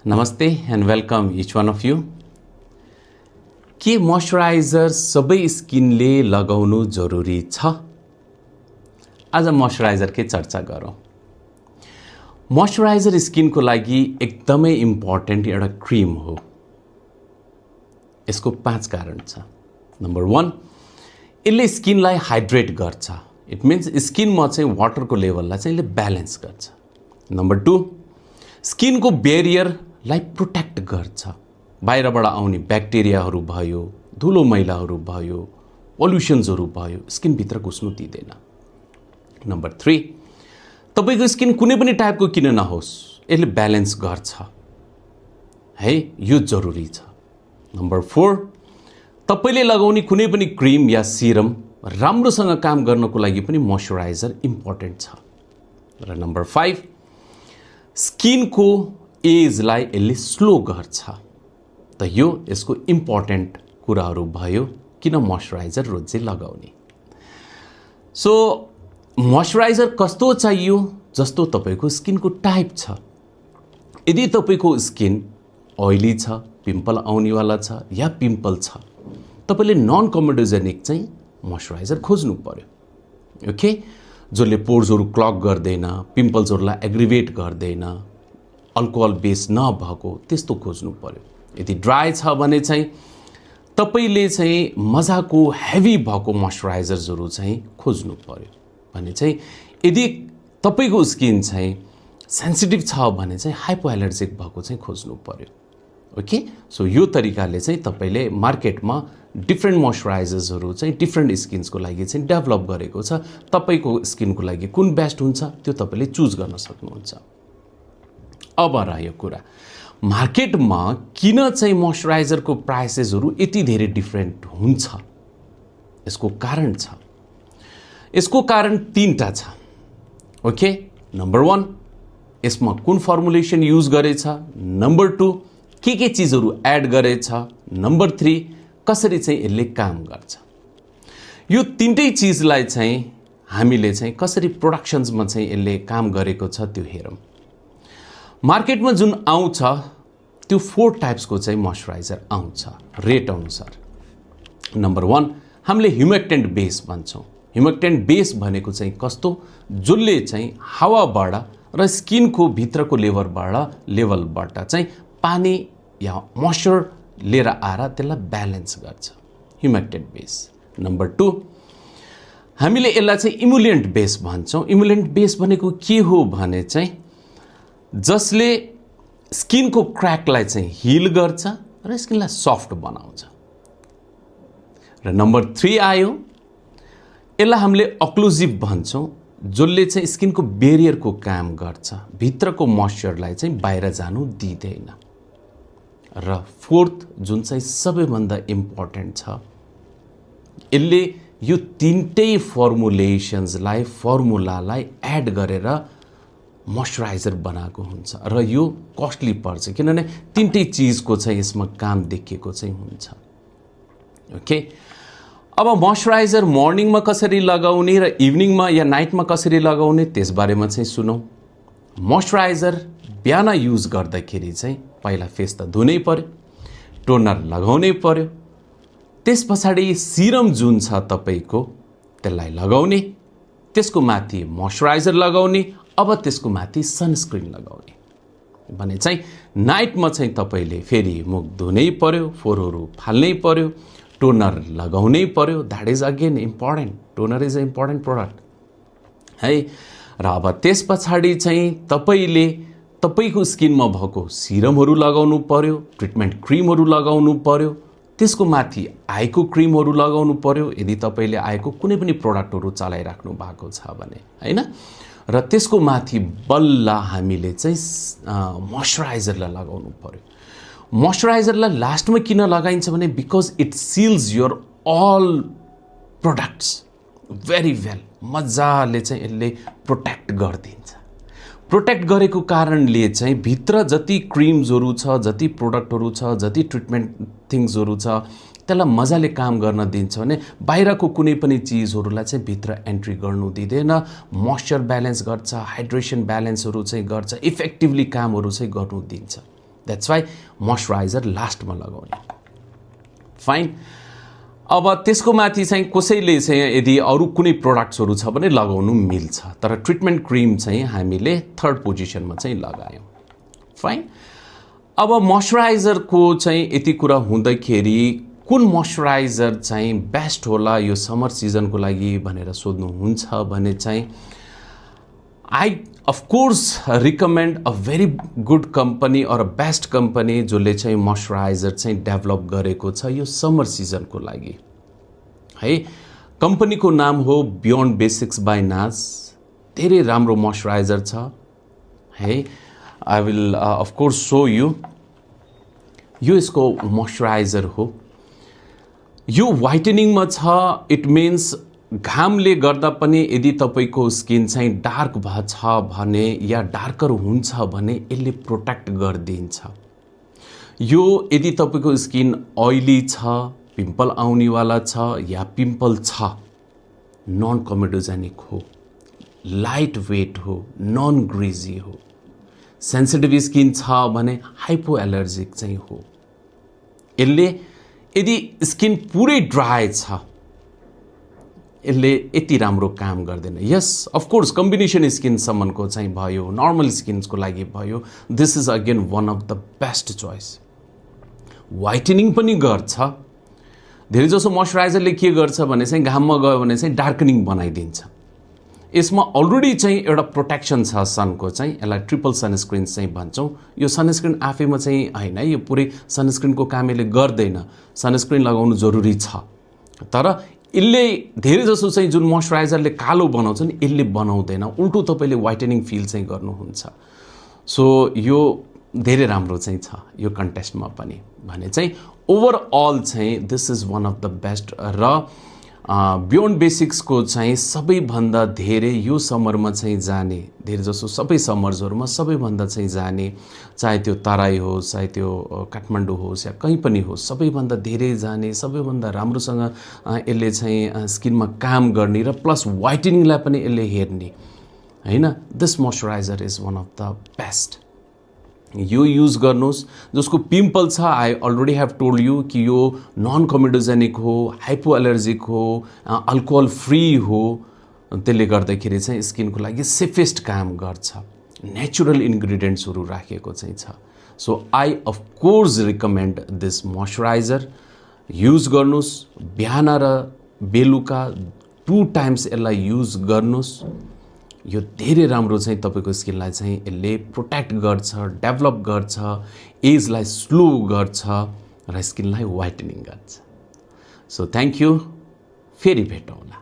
नमस्ते and welcome each one of you. के moisturiser सबै स्किनले लगाउनु जरुरी छ? आज मोइस्चराइजरकै चर्चा गरौँ। मोइस्चराइजर स्किनको लागि एकदमै इम्पोर्टेन्ट एउटा क्रिम हो। यसको 5 कारण छ। नम्बर 1, यसले स्किनलाई हाइड्रेट गर्छ। इट मिन्स स्किनमा चाहिँ वाटरको लेभललाई चाहिँ यसले ब्यालेन्स गर्छ। नम्बर 2, स्किनको बेरियरलाई प्रोटेक्ट गर्छ। बाहिरबाट आउने ब्याक्टेरियाहरू भयो, धुलो मैलाहरू भयो, पोल्युसन्सहरू भयो, स्किनभित्र घुस्नु दिँदैन। नम्बर 3, तपाईको स्किन कुनै पनि टाइपको किन नहोस्, यसले ब्यालेन्स गर्छ है, यो जरुरी छ। नम्बर 4, तपाईले लगाउने कुनै पनि क्रिम या सिरम राम्रोसँग काम गर्नको लागि पनि मोइस्चराइजर इम्पोर्टेन्ट छ। र नम्बर 5, स्किनको एजलाई यसले स्लो गर्छ। त यो यसको इम्पोर्टेन्ट कुराहरू भयो किन मोइस्चराइजर रोज लगाउने। सो मोइस्चराइजर कस्तो चाहियो? जस्तो तपाईको स्किनको टाइप छ। यदि तपाईको स्किन ऑयली छ, पिम्पल आउनेवाला छ या पिम्पल छ, तपाईले नन कमेडोजेनिक चाहिँ मोइस्चराइजर खोज्नु पर्यो। ओके, जसले पोर्सहरू क्लग गर्दैन, पिम्पल्सहरूलाई एग्रिभेट गर्दैन, अल्कोहल बेस नभएको त्यस्तो खोज्नु पर्यो। यदि ड्राई छ भने चाहिँ तपाईले चाहिँ मजाको हेभी भएको मोइस्चराइजर्सहरू चाहिँ खोज्नु पर्यो। भने चाहिँ यदि तपाईको स्किन चाहिँ सेन्सिटिभ छ भने चाहिँ हाइपोएलर्जिक भएको चाहिँ खोज्नु पर्यो। ओके, सो यो तरिकाले चाहिँ तपाईले मार्केटमा डिफ्रेन्ट मोइस्चराइजर्सहरू चाहिँ डिफ्रेन्ट स्किन्सको लागि चाहिँ डेभलप गरेको छ। तपाईको स्किनको लागि कुन बेस्ट हुन्छ त्यो तपाईले चुज गर्न सक्नुहुन्छ। अब रह्यो कुरा मार्केटमा किन चाहिँ मोइस्चराइजरको प्राइसेसहरू यति धेरै डिफ्रेन्ट हुन्छ। यसको कारण छ। यसको कारण 3टा छ। ओके, नम्बर 1, यसमा कुन फर्मुलेसन युज गरेछ। नम्बर 2, के चीजहरू एड गरेछ। नम्बर 3, कसरी चाहिँ यसले काम गर्छ। यो 3टै चीजलाई चाहिँ हामीले चाहिँ कसरी प्रोडक्सन्समा चाहिँ यसले काम गरेको छ त्यो हेरौँ। मार्केटमा जुन आउँछ त्यो 4 टाइप्सको चाहिँ मोइस्चराइजर आउँछ रेट अनुसार। नम्बर 1, हामीले ह्युमेक्टेन्ट बेस भन्छौँ। ह्युमेक्टेन्ट बेस भनेको चाहिँ कस्तो, जसले चाहिँ हावाबाट र स्किनको भित्रको लेभलबाट चाहिँ पानी या मोइस्चर लिएर आएर त्यसलाई ब्यालेन्स गर्छ, ह्युमेक्टेन्ट बेस। नम्बर 2, हामीले यसलाई चाहिँ इमुलेन्ट बेस भन्छौँ। इमुलेन्ट बेस भनेको के हो भने चाहिँ जसले स्किनको क्र्याकलाई चाहिँ हिल गर्छ र स्किनलाई सफ्ट बनाउँछ। र नम्बर 3 आयो, यसलाई हामीले अक्लुजिभ भन्छौँ, जसले चाहिँ स्किनको बेरियरको काम गर्छ, भित्रको मोइस्चरलाई चाहिँ बाहिर जानु दिँदैन। र 4th जुन चाहिँ सबैभन्दा इम्पोर्टेन्ट छ, यसले यो 3टै फर्मुलालाई एड गरेर मोइस्चराइजर बनाएको हुन्छ र यो कस्टली पर्छ किनभने 3टै चीजको चाहिँ यसमा काम देखिएको चाहिँ हुन्छ। ओके, अब मोइस्चराइजर मर्निङमा कसरी लगाउने र इभिनिङमा या नाइटमा कसरी लगाउने त्यसबारेमा चाहिँ सुनौँ। मोइस्चराइजर बिहान युज गर्दाखेरि चाहिँ पहिला फेस त धुनै पर्यो, टोनर लगाउनै पर्यो, त्यस पछाडि सिरम जुन छ तपाईको त्यसलाई लगाउने, त्यसको माथि मोइस्चराइजर लगाउने, अब त्यसको माथि सनस्क्रिन लगाउने। भने चाहिँ नाइटमा चाहिँ तपाईले फेरि मुख धुनै पर्यो, फोहोरहरू फाल्नै पर्यो, टोनर लगाउनै पर्यो। That is again important. Toner is a important product है। र अब त्यस पछाडि चाहिँ तपाईले तपाईको स्किनमा भएको सिरमहरू लगाउनु पर्यो, ट्रिटमेन्ट क्रिमहरू लगाउनु पर्यो, त्यसको माथि आईको क्रिमहरू लगाउनु पर्यो यदि तपाईले आईको कुनै पनि प्रोडक्टहरू चलाइराख्नु भएको छ भने, हैन। र त्यसको माथि बल्ल हामीले चाहिँ मोइस्चराइजरलाई लगाउनु पर्यो। मोइस्चराइजरलाई लास्टमा किन लगाइन्छ भने because it sells your all products very well. मजाले चाहिँ यसले प्रोटेक्ट गरिदिन्छ। प्रोटेक्ट गरेको कारणले चाहिँ भित्र जति क्रिम्सहरू छ, जति प्रोडक्टहरू छ, जति ट्रिटमेन्ट थिङ्सहरू छ, त्यसलाई मजाले काम गर्न दिन्छ भने बाहिरको कुनै पनि चिजहरूलाई चाहिँ भित्र एन्ट्री गर्नु दिँदैन, मोइस्चर ब्यालेन्स गर्छ, हाइड्रेसन ब्यालेन्सहरू चाहिँ गर्छ, इफेक्टिभली कामहरू चाहिँ गर्नु दिन्छ। द्याट्स वाइ मोइस्चराइजर लास्टमा लगाउने। फाइन। अब त्यसको माथि चाहिँ कसैले चाहिँ यदि अरू कुनै प्रोडक्ट्सहरू छ भने लगाउनु मिल्छ, तर ट्रिटमेन्ट क्रिम चाहिँ हामीले थर्ड पोजिसनमा चाहिँ लगायौँ। फाइन। अब मोइस्चराइजरको चाहिँ यति कुरा हुँदाखेरि कुन मोइस्चराइजर चाहिँ बेस्ट होला यो समर सिजनको लागि भनेर सोध्नुहुन्छ भने चाहिँ I of course recommend a very good company और अ बेस्ट कम्पनी जसले चाहिँ मोइस्चराइजर चाहिँ डेभलप गरेको छ यो समर सिजनको लागि है। कम्पनीको नाम हो बियोन्ड बेसिक्स बाई नाज। धेरै राम्रो मोइस्चराइजर छ है। I will of course so you. यो यसको मोइस्चराइजर हो। यो व्हाइटनिङमा छ। इट मिन्स घामले गर्दा पनि यदि तपाईको स्किन चाहिँ डार्क भछ भने या डार्कर हुन्छ भने यसले प्रोटेक्ट गरिदिन्छ। यो यदि तपाईको स्किन ऑयली छ, पिम्पल आउनेवाला छ या पिम्पल छ, नन कमेडोजेनिक हो, लाइट वेट हो, नन ग्रीजी हो, सेन्सिटिभ स्किन छ भने हाइपो एलर्जिक चाहिँ हो। यसले यदि स्किन पुरै ड्राई छ यसले यति राम्रो काम गर्दैन। Yes of course combination skin सम्मको चाहिँ भयो, नर्मल स्किन्सको लागि भयो, this is again one of the best choice. Whitening पनि गर्छ। धेरै जसो मोइस्चराइजरले के गर्छ भने चाहिँ घाममा गयो भने चाहिँ डार्कनिङ बनाइदिन्छ। यसमा अलरेडी चाहिँ एउटा प्रोटेक्सन छ सनको चाहिँ, यसलाई ट्रिपल सनस्क्रिन चाहिँ भन्छौँ। यो सनस्क्रिन आफैमा चाहिँ होइन, यो पुरै सनस्क्रिनको काम यसले गर्दैन। सनस्क्रिन लगाउनु जरुरी छ, तर यसले धेरै जसो चाहिँ जुन मोइस्चराइजरले कालो बनाउँछ नि यसले बनाउँदैन, उल्टो तपाईँले व्हाइटनिङ फिल चाहिँ गर्नुहुन्छ। सो यो धेरै राम्रो चाहिँ छ यो कन्टेस्टमा पनि भने चाहिँ ओभरअल चाहिँ this is one of the best. र बियोन्ड बेसिक्सको चाहिँ सबैभन्दा धेरै यो समरमा चाहिँ जाने, धेरै जसो सबै समर्सहरूमा सबैभन्दा चाहिँ जाने, चाहे त्यो तराई होस्, चाहे त्यो काठमाडौँ होस् या कहीँ पनि होस्, सबैभन्दा धेरै जाने, सबैभन्दा राम्रोसँग यसले चाहिँ स्किनमा काम गर्ने र प्लस व्हाइटनिङलाई पनि यसले हेर्ने हैन। This moisturiser is one of the best. यो युज गर्नुहोस्। जसको पिम्पल छ, I already have told you कि यो नन कमेडोजेनिक हो, हाइपो एलर्जिक हो, अल्कोहल फ्री हो, त्यसले गर्दाखेरि चाहिँ स्किनको लागि सेफेस्ट काम गर्छ। नेचुरल इन्ग्रेडिएन्ट्सहरू राखेको चाहिँ छ। So I of course recommend this moisturiser. Use गर्नुहोस्। बिहान र बेलुका 2 टाइम्स यसलाई युज गर्नुहोस्। यो धेरै राम्रो चाहिँ तपाईको स्किनलाई चाहिँ यसले प्रोटेक्ट गर्छ, डेभलप गर्छ, एजलाई स्लो गर्छ र स्किनलाई व्हाइटनिङ गर्छ। So thank you. फेरि भेटौँला।